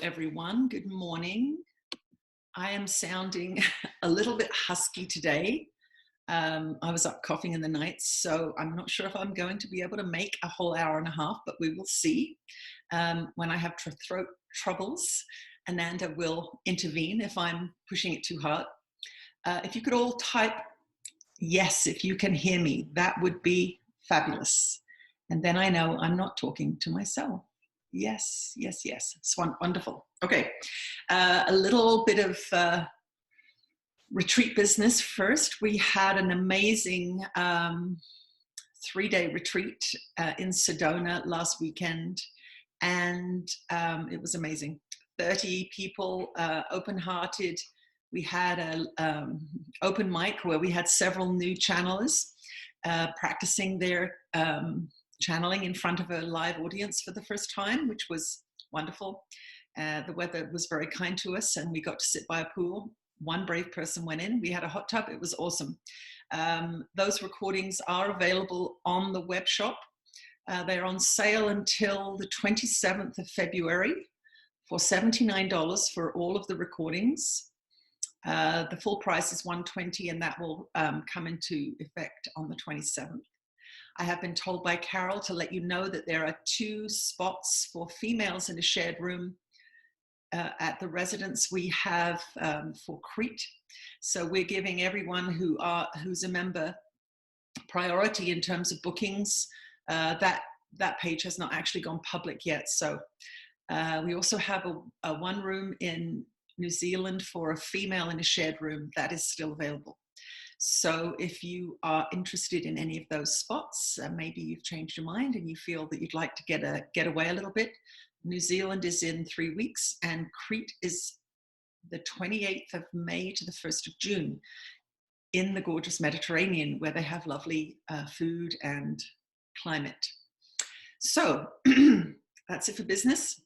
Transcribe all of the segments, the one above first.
everyone. Good morning. I am sounding a little bit husky today. I was up coughing in the night, so I'm not sure if I'm going to be able to make a whole hour and a half, but we will see. When I have throat troubles, Ananda will intervene if I'm pushing it too hard. If you could all type yes if you can hear me, that would be fabulous. And then I know I'm not talking to myself. Yes, yes, yes. It's wonderful. Okay, a little bit of retreat business first. We had an amazing 3-day retreat in Sedona last weekend, and it was amazing. 30 people, open-hearted. We had an open mic where we had several new channelers practicing their channeling in front of a live audience for the first time, which was wonderful. The weather was very kind to us, and we got to sit by a pool. One brave person went in. We had a hot tub. It was awesome. Those recordings are available on the web shop. They're on sale until the 27th of February for $79 for all of the recordings. The full price is $120, and that will come into effect on the 27th. I have been told by Carol to let you know that there are 2 spots for females in a shared room at the residence we have for Crete. So we're giving everyone who's a member priority in terms of bookings. That page has not actually gone public yet. So we also have a 1 room in New Zealand for a female in a shared room that is still available. So if you are interested in any of those spots, maybe you've changed your mind and you feel that you'd like to get away a little bit, New Zealand is in 3 weeks, and Crete is the 28th of May to the 1st of June in the gorgeous Mediterranean, where they have lovely food and climate. So that's it for business.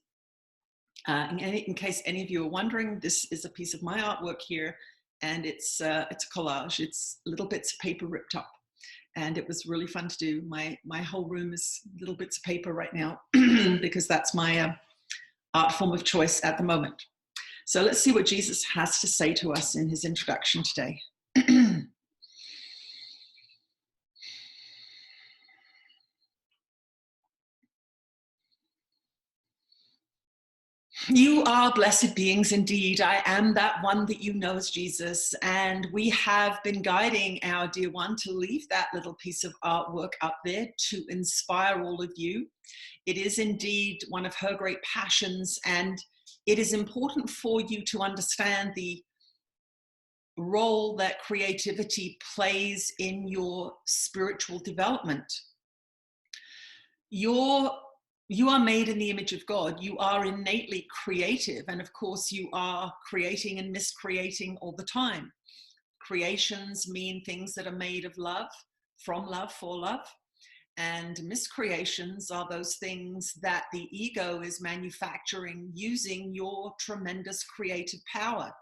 In case any of you are wondering, this is a piece of my artwork here, and it's a collage. It's little bits of paper ripped up, and it was really fun to do. My whole room is little bits of paper right now because that's my art form of choice at the moment. So let's see what Jesus has to say to us in his introduction today. You are blessed beings indeed. I am that one that you know as Jesus. And we have been guiding our dear one to leave that little piece of artwork up there to inspire all of you. It is indeed one of her great passions, and it is important for you to understand the role that creativity plays in your spiritual development. You are made in the image of God. You are innately creative. And of course, you are creating and miscreating all the time. Creations mean things that are made of love, from love, for love. And miscreations are those things that the ego is manufacturing using your tremendous creative power.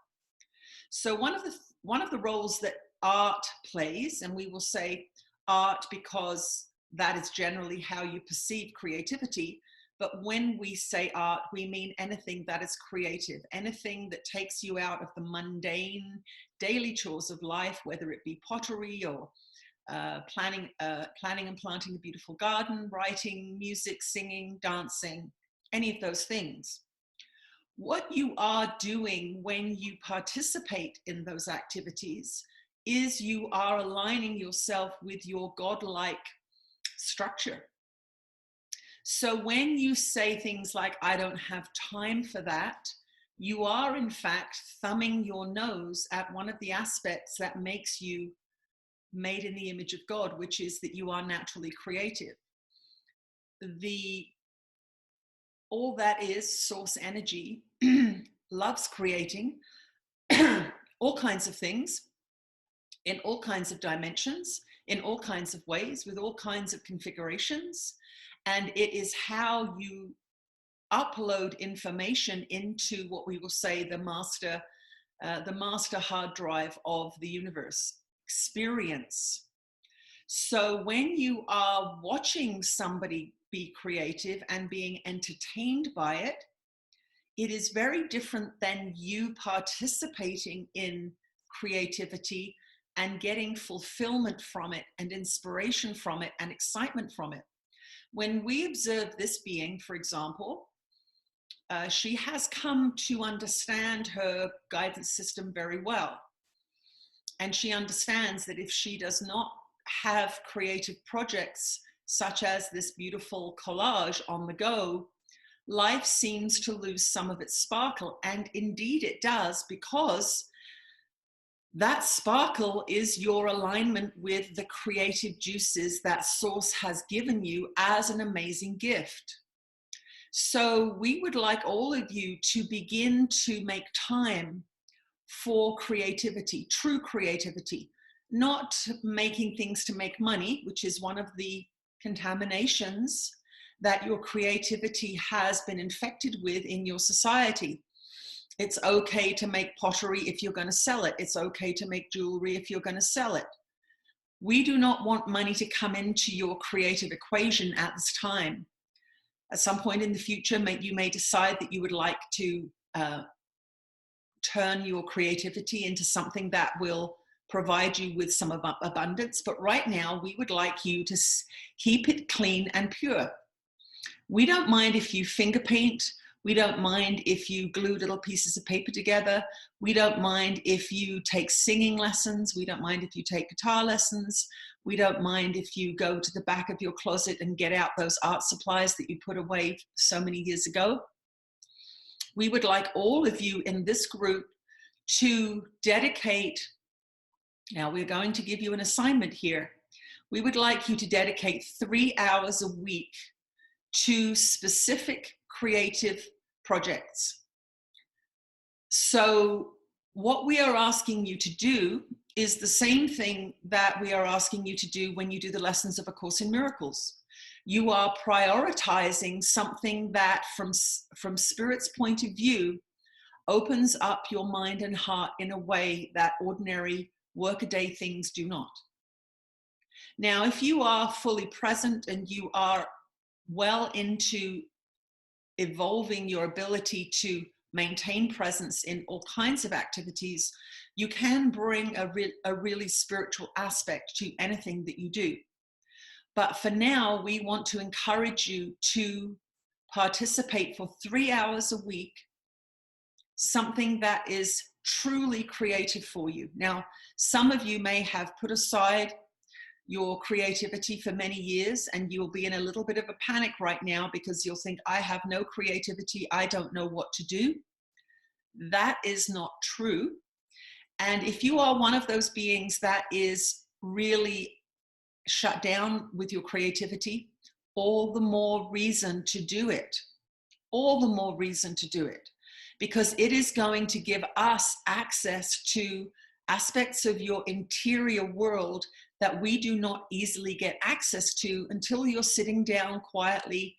So one of the roles that art plays, and we will say art because that is generally how you perceive creativity. But when we say art, we mean anything that is creative, anything that takes you out of the mundane daily chores of life, whether it be pottery or planning and planting a beautiful garden, writing, music, singing, dancing, any of those things. What you are doing when you participate in those activities is you are aligning yourself with your godlike structure. So when you say things like, I don't have time for that, you are in fact thumbing your nose at one of the aspects that makes you made in the image of God, which is that you are naturally creative. All that is source energy loves creating all kinds of things in all kinds of dimensions, in all kinds of ways, with all kinds of configurations. And it is how you upload information into what we will say the master hard drive of the universe, experience. So when you are watching somebody be creative and being entertained by it, it is very different than you participating in creativity and getting fulfillment from it and inspiration from it and excitement from it. When we observe this being, for example, she has come to understand her guidance system very well. And she understands that if she does not have creative projects such as this beautiful collage on the go, life seems to lose some of its sparkle. And indeed it does, because that sparkle is your alignment with the creative juices that Source has given you as an amazing gift. So we would like all of you to begin to make time for creativity, true creativity, not making things to make money, which is one of the contaminations that your creativity has been infected with in your society. It's okay to make pottery if you're going to sell it. It's okay to make jewelry if you're going to sell it. We do not want money to come into your creative equation at this time. At some point in the future, you may decide that you would like to turn your creativity into something that will provide you with some abundance. But right now, we would like you to keep it clean and pure. We don't mind if you finger paint. We don't mind if you glue little pieces of paper together. We don't mind if you take singing lessons. We don't mind if you take guitar lessons. We don't mind if you go to the back of your closet and get out those art supplies that you put away so many years ago. We would like all of you in this group to dedicate, now we're going to give you an assignment here. We would like you to dedicate 3 hours a week to specific creative projects. So what we are asking you to do is the same thing that we are asking you to do when you do the lessons of A Course in Miracles. You are prioritizing something that from Spirit's point of view opens up your mind and heart in a way that ordinary workaday things do not. Now, if you are fully present and you are well into evolving your ability to maintain presence in all kinds of activities, you can bring a really spiritual aspect to anything that you do. But for now, we want to encourage you to participate for 3 hours a week, something that is truly creative for you. Now, some of you may have put aside your creativity for many years, and you'll be in a little bit of a panic right now because you'll think, I have no creativity, I don't know what to do. That is not true. And if you are one of those beings that is really shut down with your creativity, all the more reason to do it. All the more reason to do it, because it is going to give us access to aspects of your interior world that we do not easily get access to until you're sitting down quietly,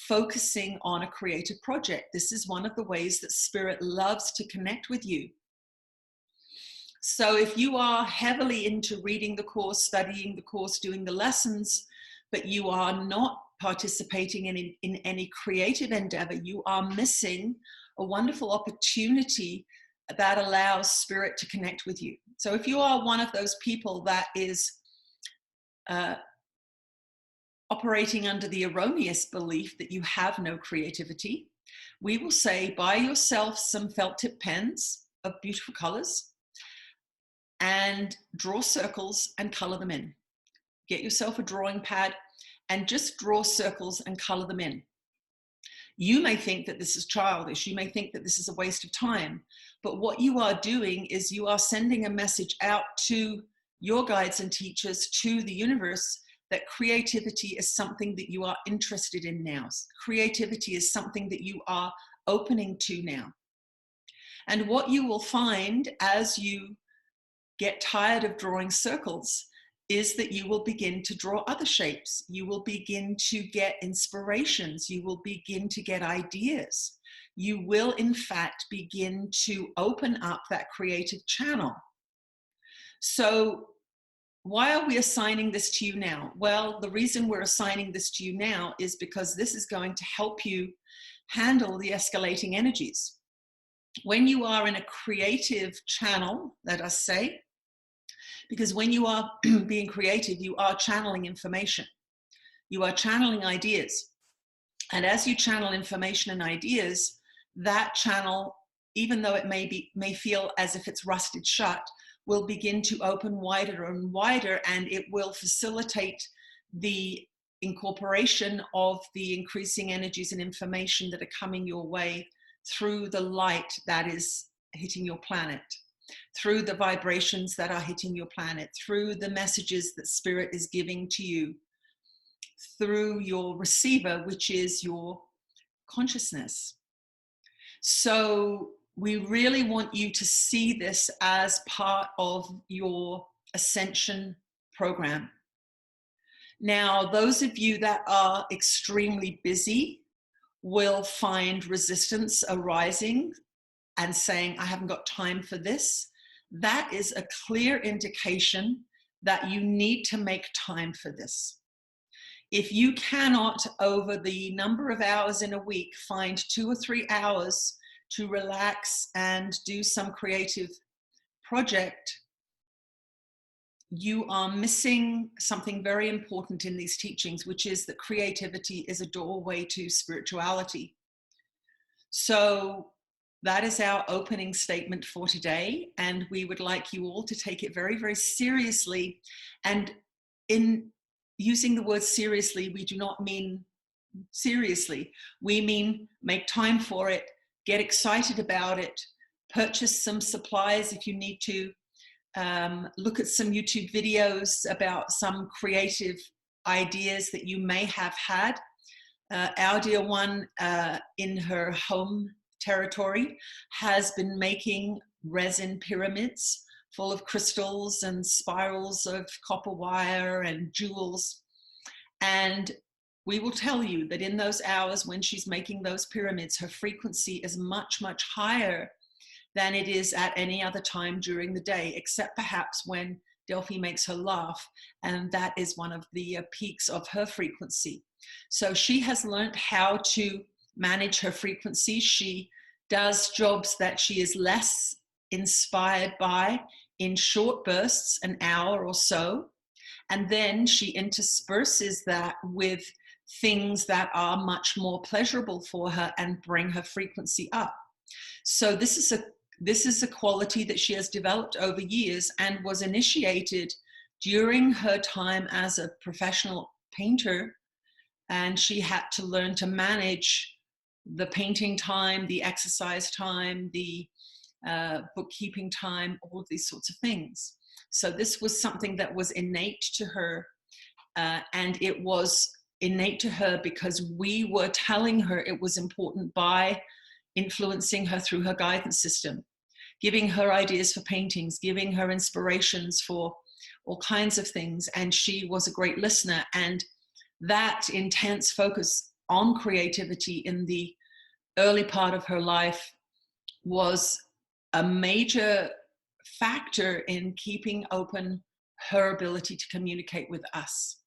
focusing on a creative project. This is one of the ways that Spirit loves to connect with you. So if you are heavily into reading the Course, studying the Course, doing the lessons, but you are not participating in any creative endeavor, you are missing a wonderful opportunity that allows Spirit to connect with you. So if you are one of those people that is operating under the erroneous belief that you have no creativity, we will say, buy yourself some felt tip pens of beautiful colors and draw circles and color them in. Get yourself a drawing pad and just draw circles and color them in. You may think that this is childish. You may think that this is a waste of time. But what you are doing is you are sending a message out to your guides and teachers, to the universe, that creativity is something that you are interested in now. Creativity is something that you are opening to now. And what you will find as you get tired of drawing circles is that you will begin to draw other shapes. You will begin to get inspirations. You will begin to get ideas. You will, in fact, begin to open up that creative channel. So why are we assigning this to you now? Well, the reason we're assigning this to you now is because this is going to help you handle the escalating energies. When you are in a creative channel, let us say, because when you are being creative, you are channeling information. You are channeling ideas. And as you channel information and ideas, that channel, even though it may feel as if it's rusted shut, will begin to open wider and wider, and it will facilitate the incorporation of the increasing energies and information that are coming your way through the light that is hitting your planet, through the vibrations that are hitting your planet, through the messages that Spirit is giving to you, through your receiver, which is your consciousness. So we really want you to see this as part of your ascension program. Now, those of you that are extremely busy will find resistance arising and saying, I haven't got time for this. That is a clear indication that you need to make time for this. If you cannot, over the number of hours in a week, find 2 or 3 hours to relax and do some creative project, you are missing something very important in these teachings, which is that creativity is a doorway to spirituality. So that is our opening statement for today, and we would like you all to take it very, very seriously. And in using the word seriously, we do not mean seriously. We mean make time for it, get excited about it, purchase some supplies if you need to, look at some YouTube videos about some creative ideas that you may have had. Our dear one in her home territory has been making resin pyramids full of crystals and spirals of copper wire and jewels. And we will tell you that in those hours when she's making those pyramids, her frequency is much, much higher than it is at any other time during the day, except perhaps when Delphi makes her laugh, and that is one of the peaks of her frequency. So she has learned how to manage her frequency. She does jobs that she is less inspired by in short bursts, an hour or so, and then she intersperses that with things that are much more pleasurable for her and bring her frequency up. So this is a quality that she has developed over years and was initiated during her time as a professional painter. And she had to learn to manage the painting time, the exercise time, the bookkeeping time, all of these sorts of things. So this was something that was innate to her, and it was innate to her because we were telling her it was important by influencing her through her guidance system, giving her ideas for paintings, giving her inspirations for all kinds of things. And she was a great listener. And that intense focus on creativity in the early part of her life was a major factor in keeping open her ability to communicate with us.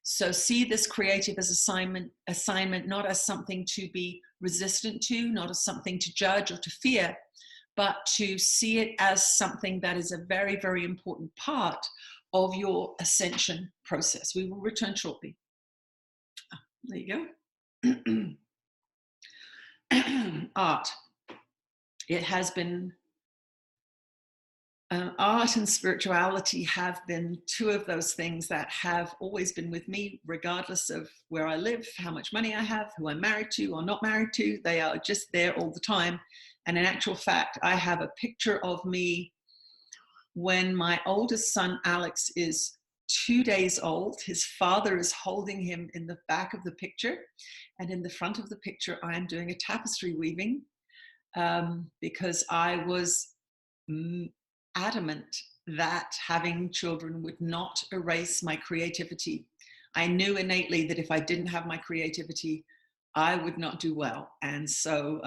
So see this creative as assignment, not as something to be resistant to, not as something to judge or to fear, but to see it as something that is a very, very important part of your ascension process. We will return shortly. There you go. Art. It has been, art and spirituality have been two of those things that have always been with me, regardless of where I live, how much money I have, who I'm married to or not married to. They are just there all the time. And in actual fact, I have a picture of me when my oldest son, Alex, is 2 days old. His father is holding him in the back of the picture. And in the front of the picture, I am doing a tapestry weaving because I was adamant that having children would not erase my creativity. I knew innately that if I didn't have my creativity, I would not do well. And so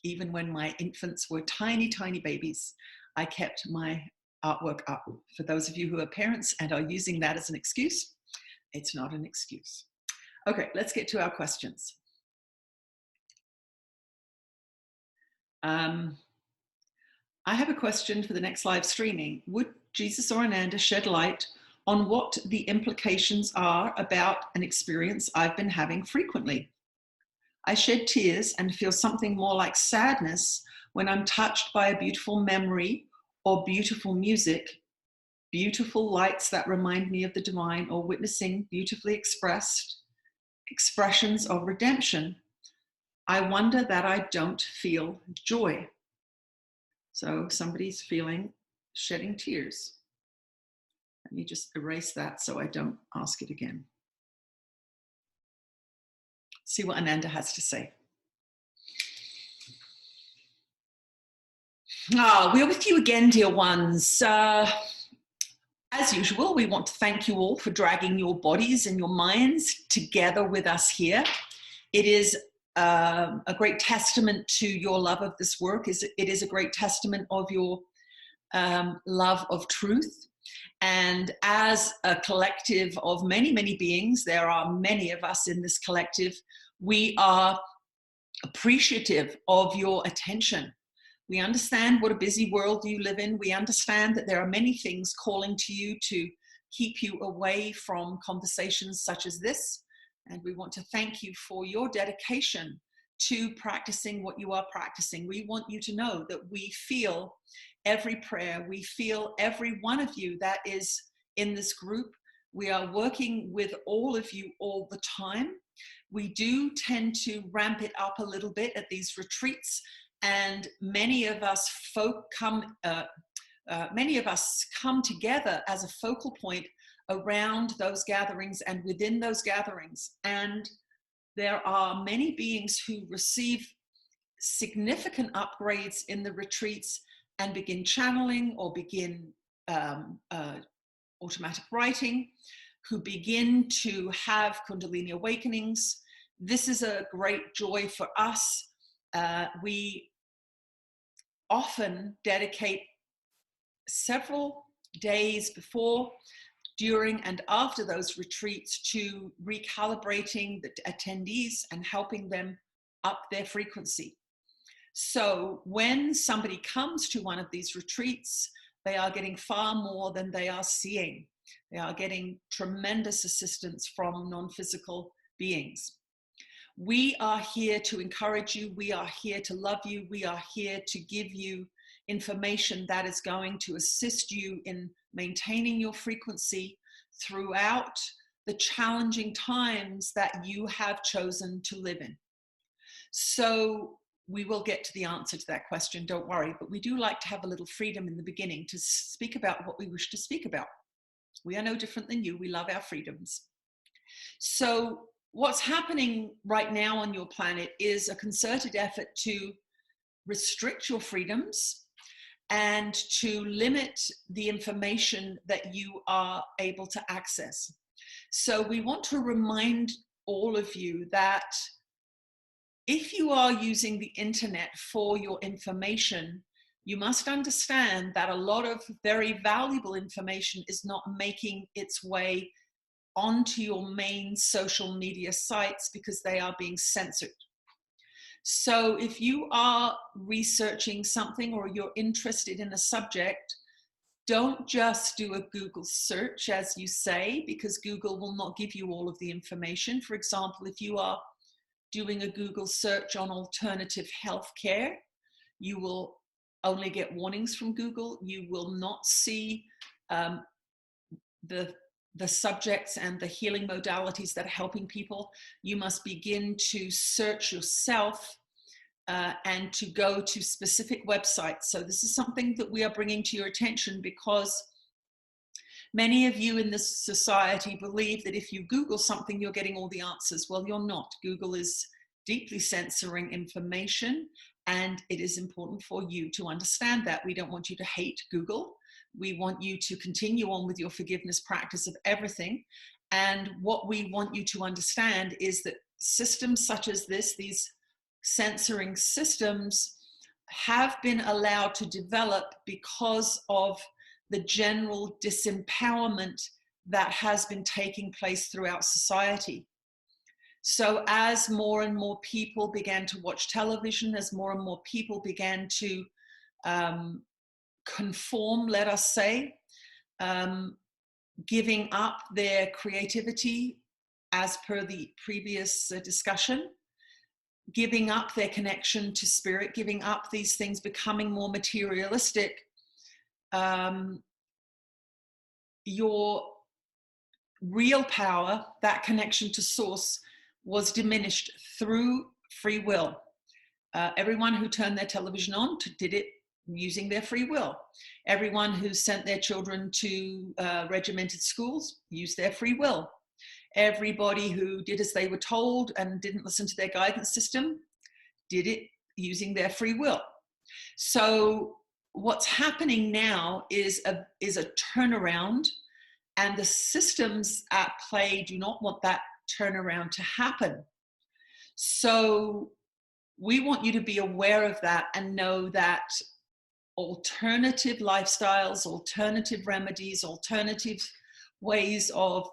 even when my infants were tiny, tiny babies, I kept my artwork up. For those of you who are parents and are using that as an excuse, it's not an excuse. Okay, let's get to our questions. I have a question for the next live streaming. Would Jesus or Ananda shed light on what the implications are about an experience I've been having frequently? I shed tears and feel something more like sadness when I'm touched by a beautiful memory or beautiful music, beautiful lights that remind me of the divine, or witnessing beautifully expressed expressions of redemption. I wonder that I don't feel joy. So somebody's feeling shedding tears. Let me just erase that so I don't ask it again. See what Ananda has to say. We're with you again, dear ones. As usual, we want to thank you all for dragging your bodies and your minds together with us here. It is a great testament to your love of this work. It is a great testament of your love of truth. And as a collective of many, many beings, there are many of us in this collective, we are appreciative of your attention. We understand what a busy world you live in. We understand that there are many things calling to you to keep you away from conversations such as this. And we want to thank you for your dedication to practicing what you are practicing. We want you to know that we feel every prayer. We feel every one of you that is in this group. We are working with all of you all the time. We do tend to ramp it up a little bit at these retreats, and many of us come together as a focal point around those gatherings and within those gatherings. And there are many beings who receive significant upgrades in the retreats and begin channeling or begin automatic writing, who begin to have Kundalini awakenings. This is a great joy for us. We often dedicate several days before, during, and after those retreats to recalibrating the attendees and helping them up their frequency. So when somebody comes to one of these retreats, they are getting far more than they are seeing. They are getting tremendous assistance from non-physical beings. We are here to encourage you. We are here to love you. We are here to give you information that is going to assist you in maintaining your frequency throughout the challenging times that you have chosen to live in. So we will get to the answer to that question, don't worry, but we do like to have a little freedom in the beginning to speak about what we wish to speak about. We are no different than you. We love our freedoms. So what's happening right now on your planet is a concerted effort to restrict your freedoms and to limit the information that you are able to access. So we want to remind all of you that if you are using the internet for your information, you must understand that a lot of very valuable information is not making its way onto your main social media sites because they are being censored. So if you are researching something or you're interested in a subject, don't just do a Google search, as you say, because Google will not give you all of the information. For example, if you are doing a Google search on alternative healthcare, you will only get warnings from Google. You will not see the subjects and the healing modalities that are helping people. You must begin to search yourself and to go to specific websites. So this is something that we are bringing to your attention because many of you in this society believe that if you Google something, you're getting all the answers. Well, you're not. Google is deeply censoring information, and it is important for you to understand that. We don't want you to hate Google. We want you to continue on with your forgiveness practice of everything. And what we want you to understand is that systems such as this, these censoring systems, have been allowed to develop because of the general disempowerment that has been taking place throughout society. So as more and more people began to watch television, as more and more people began to conform, let us say, giving up their creativity as per the previous discussion, giving up their connection to spirit, giving up these things, becoming more materialistic, your real power, that connection to source, was diminished through free will. Everyone who turned their television on did it using their free will. Everyone who sent their children to regimented schools used their free will. Everybody who did as they were told and didn't listen to their guidance system did it using their free will. So what's happening now is a turnaround, and the systems at play do not want that turnaround to happen. So we want you to be aware of that and know that alternative lifestyles, alternative remedies, alternative ways of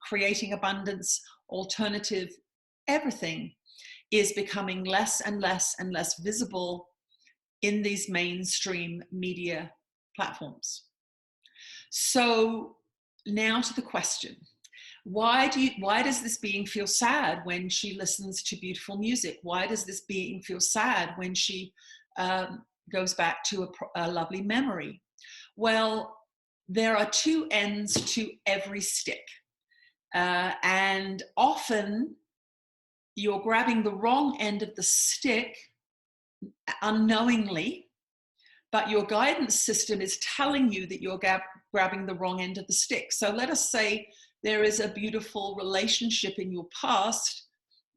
creating abundance, alternative everything is becoming less and less and less visible in these mainstream media platforms. So now to the question. Why does this being feel sad when she listens to beautiful music? Why does this being feel sad when she goes back to a lovely memory? Well, there are two ends to every stick. And often you're grabbing the wrong end of the stick unknowingly, but your guidance system is telling you that you're grabbing the wrong end of the stick. So let us say there is a beautiful relationship in your past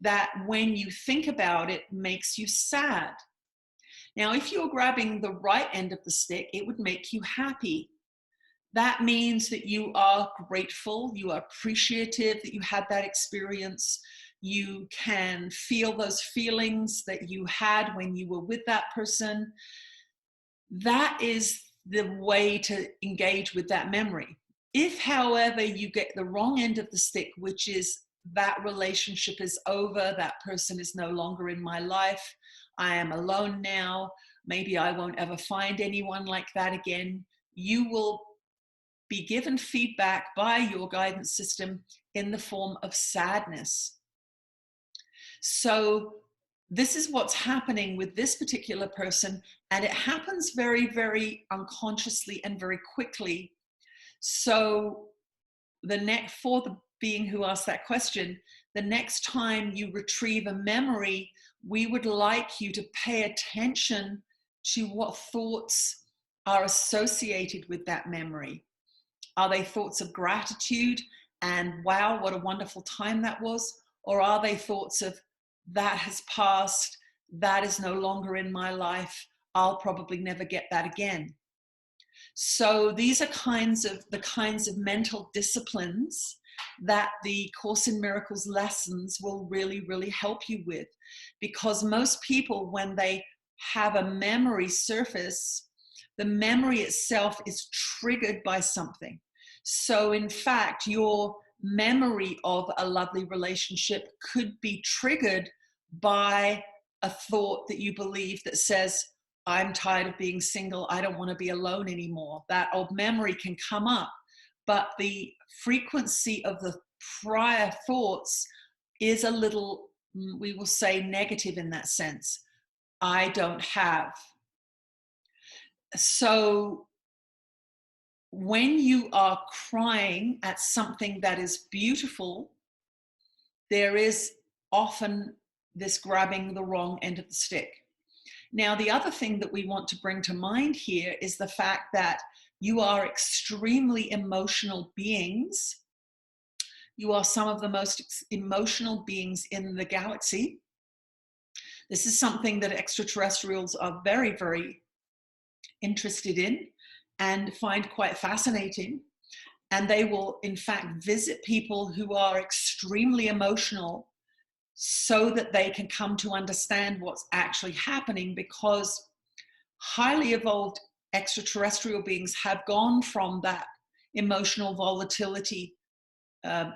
that when you think about it makes you sad. Now, if you're grabbing the right end of the stick, it would make you happy. That means that you are grateful, you are appreciative that you had that experience. You can feel those feelings that you had when you were with that person. That is the way to engage with that memory. If, however, you get the wrong end of the stick, which is that relationship is over, that person is no longer in my life, I am alone now, maybe I won't ever find anyone like that again, you will be given feedback by your guidance system in the form of sadness. So this is what's happening with this particular person, and it happens very, very unconsciously and very quickly. So for the being who asked that question, the next time you retrieve a memory, we would like you to pay attention to what thoughts are associated with that memory. Are they thoughts of gratitude and wow, what a wonderful time that was? Or are they thoughts of that has passed, that is no longer in my life, I'll probably never get that again? So these are the kinds of mental disciplines that the Course in Miracles lessons will really, really help you with. Because most people, when they have a memory surface, the memory itself is triggered by something. So in fact, your memory of a lovely relationship could be triggered by a thought that you believe that says, I'm tired of being single, I don't want to be alone anymore. That old memory can come up, but the frequency of the prior thoughts is a little, we will say, negative in that sense. I don't have. So when you are crying at something that is beautiful, there is often this grabbing the wrong end of the stick. Now, the other thing that we want to bring to mind here is the fact that you are extremely emotional beings. You are some of the most emotional beings in the galaxy. This is something that extraterrestrials are very, very interested in and find quite fascinating. And they will, in fact, visit people who are extremely emotional so that they can come to understand what's actually happening, because highly evolved extraterrestrial beings have gone from that emotional volatility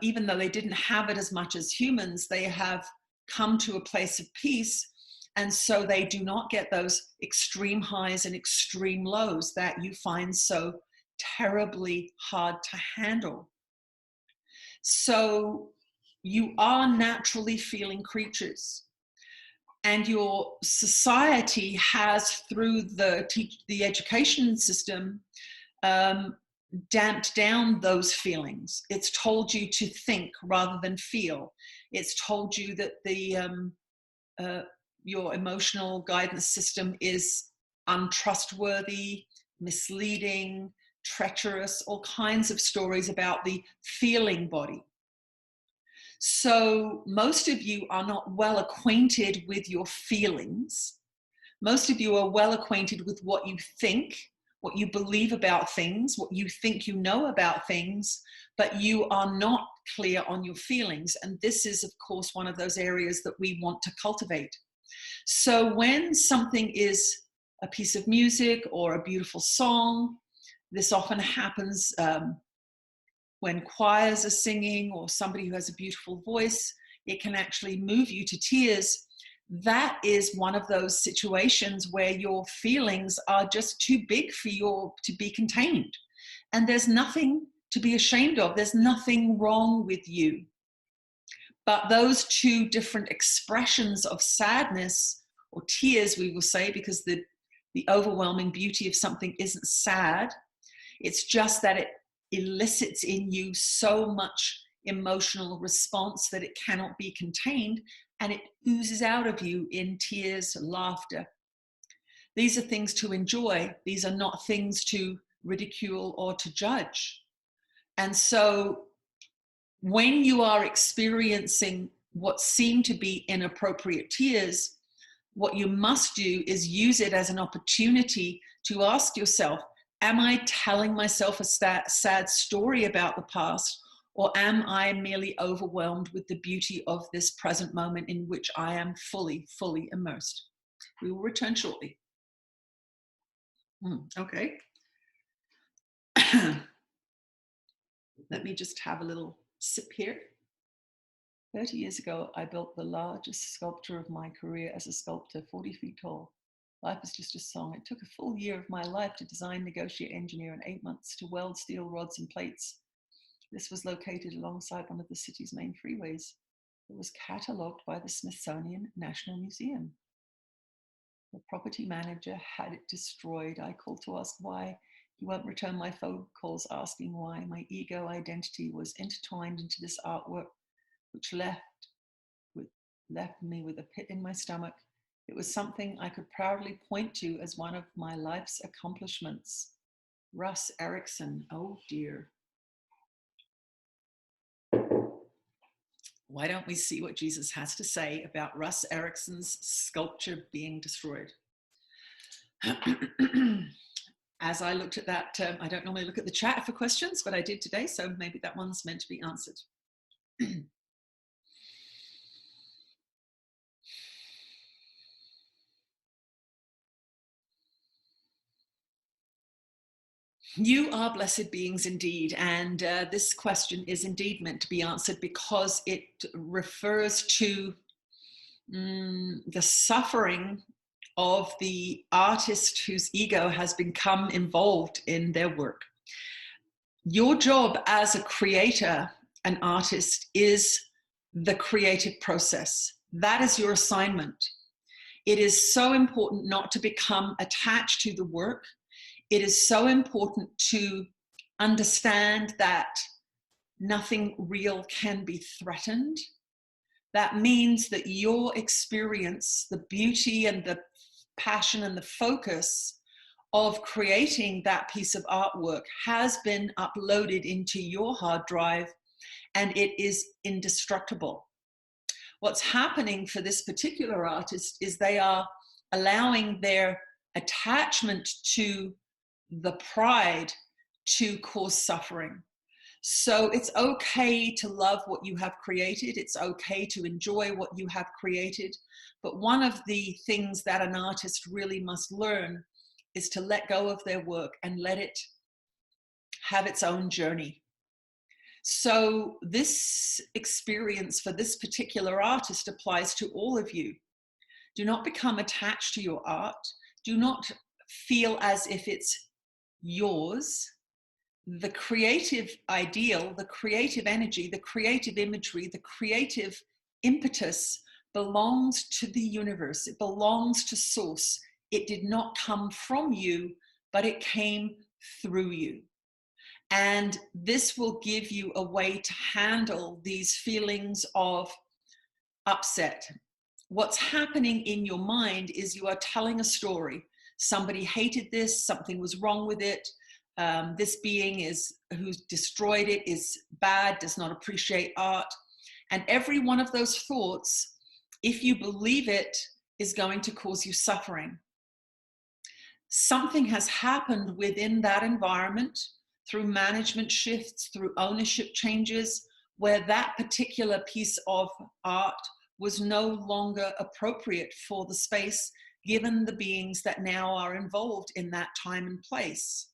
even though they didn't have it as much as humans, they have come to a place of peace. And so they do not get those extreme highs and extreme lows that you find so terribly hard to handle. So you are naturally feeling creatures. And your society has, through the education system, damped down those feelings. It's told you to think rather than feel. It's told you that your emotional guidance system is untrustworthy, misleading, treacherous, all kinds of stories about the feeling body. So most of you are not well acquainted with your feelings. Most of you are well acquainted with what you think, what you believe about things, what you think you know about things, but you are not clear on your feelings. And this is, of course, one of those areas that we want to cultivate. So when something is a piece of music or a beautiful song, this often happens when choirs are singing, or somebody who has a beautiful voice, it can actually move you to tears. That is one of those situations where your feelings are just too big for to be contained. And there's nothing to be ashamed of. There's nothing wrong with you. But those two different expressions of sadness, or tears, we will say, because the overwhelming beauty of something isn't sad. It's just that it elicits in you so much emotional response that it cannot be contained, and it oozes out of you in tears, laughter. These are things to enjoy. These are not things to ridicule or to judge. And so when you are experiencing what seem to be inappropriate tears, what you must do is use it as an opportunity to ask yourself, am I telling myself a sad story about the past, or am I merely overwhelmed with the beauty of this present moment in which I am fully, fully immersed? We will return shortly. Okay. Let me just have a little sip here. 30 years ago, I built the largest sculpture of my career as a sculptor, 40 feet tall. Life is just a song. It took a full year of my life to design, negotiate, engineer, and 8 months to weld steel rods and plates. This was located alongside one of the city's main freeways. It was catalogued by the Smithsonian National Museum. The property manager had it destroyed. I called to ask why. He won't return my phone calls asking why. My ego identity was intertwined into this artwork, which left me with a pit in my stomach. It was something I could proudly point to as one of my life's accomplishments. Russ Erickson, oh dear. Why don't we see what Jesus has to say about Russ Erickson's sculpture being destroyed? As I looked at that, I don't normally look at the chat for questions, but I did today, so maybe that one's meant to be answered. You are blessed beings indeed, and this question is indeed meant to be answered because it refers to the suffering of the artist whose ego has become involved in their work. Your job as a creator, an artist, is the creative process. That is your assignment. It is so important not to become attached to the work. It is so important to understand that nothing real can be threatened. That means that your experience, the beauty and the passion and the focus of creating that piece of artwork has been uploaded into your hard drive, and it is indestructible. What's happening for this particular artist is they are allowing their attachment to the pride to cause suffering. So it's okay to love what you have created. It's okay to enjoy what you have created. But one of the things that an artist really must learn is to let go of their work and let it have its own journey. So this experience for this particular artist applies to all of you. Do not become attached to your art. Do not feel as if it's yours. The creative ideal, the creative energy, the creative imagery, the creative impetus belongs to the universe. It belongs to source. It did not come from you, but it came through you. And this will give you a way to handle these feelings of upset. What's happening in your mind is you are telling a story. Somebody hated this, something was wrong with it. This being who destroyed it is bad, does not appreciate art. And every one of those thoughts, if you believe it, is going to cause you suffering. Something has happened within that environment through management shifts, through ownership changes, where that particular piece of art was no longer appropriate for the space, given the beings that now are involved in that time and place.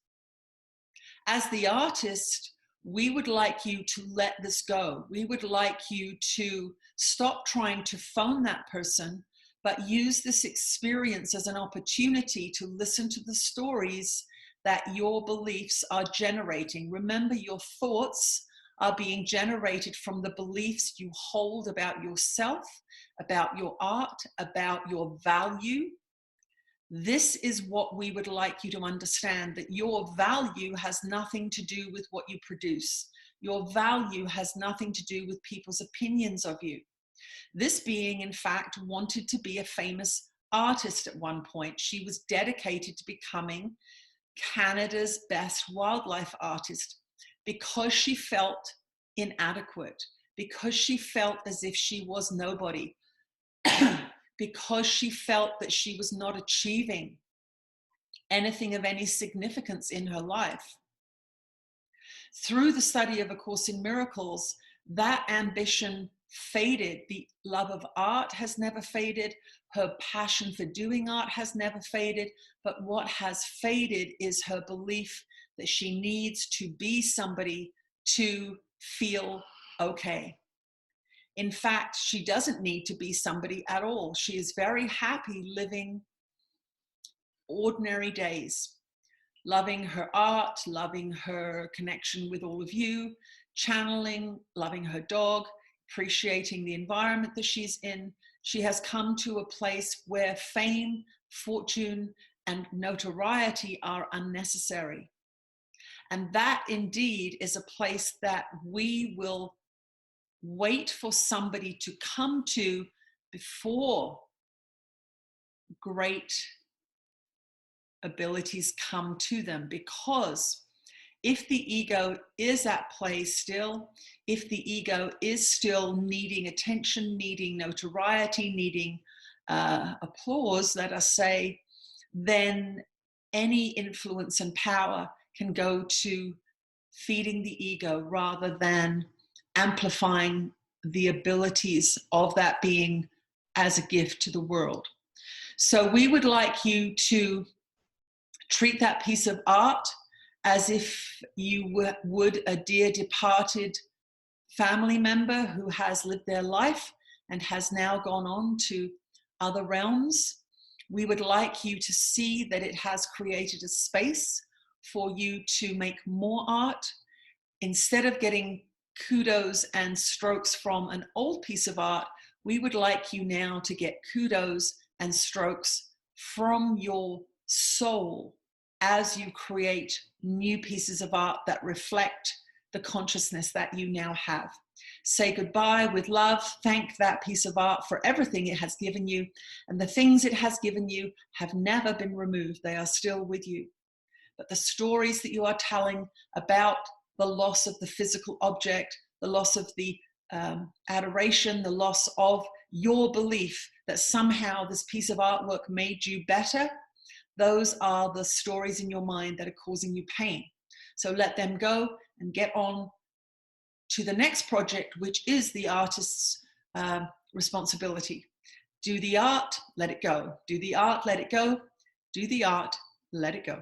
As the artist, we would like you to let this go. We would like you to stop trying to phone that person, but use this experience as an opportunity to listen to the stories that your beliefs are generating. Remember, your thoughts are being generated from the beliefs you hold about yourself, about your art, about your value. This is what we would like you to understand, that your value has nothing to do with what you produce. Your value has nothing to do with people's opinions of you. This being, in fact, wanted to be a famous artist at one point. She was dedicated to becoming Canada's best wildlife artist because she felt inadequate, because she felt as if she was nobody, because she felt that she was not achieving anything of any significance in her life. Through the study of A Course in Miracles, that ambition faded. The love of art has never faded. Her passion for doing art has never faded. But what has faded is her belief that she needs to be somebody to feel okay. In fact, she doesn't need to be somebody at all. She is very happy living ordinary days, loving her art, loving her connection with all of you, channeling, loving her dog, appreciating the environment that she's in. She has come to a place where fame, fortune, and notoriety are unnecessary. And that indeed is a place that we will wait for somebody to come to before great abilities come to them. Because if the ego is at play still, if the ego is still needing attention, needing notoriety, needing applause, let us say, then any influence and power can go to feeding the ego rather than amplifying the abilities of that being as a gift to the world. So we would like you to treat that piece of art as if you would a dear departed family member who has lived their life and has now gone on to other realms. We would like you to see that it has created a space for you to make more art. Instead of getting kudos and strokes from an old piece of art, we would like you now to get kudos and strokes from your soul as you create new pieces of art that reflect the consciousness that you now have. Say goodbye with love. Thank that piece of art for everything it has given you. And the things it has given you have never been removed. They are still with you. But the stories that you are telling about the loss of the physical object, the loss of the adoration, the loss of your belief that somehow this piece of artwork made you better, those are the stories in your mind that are causing you pain. So let them go and get on to the next project, which is the artist's responsibility. Do the art, let it go. Do the art, let it go. Do the art, let it go.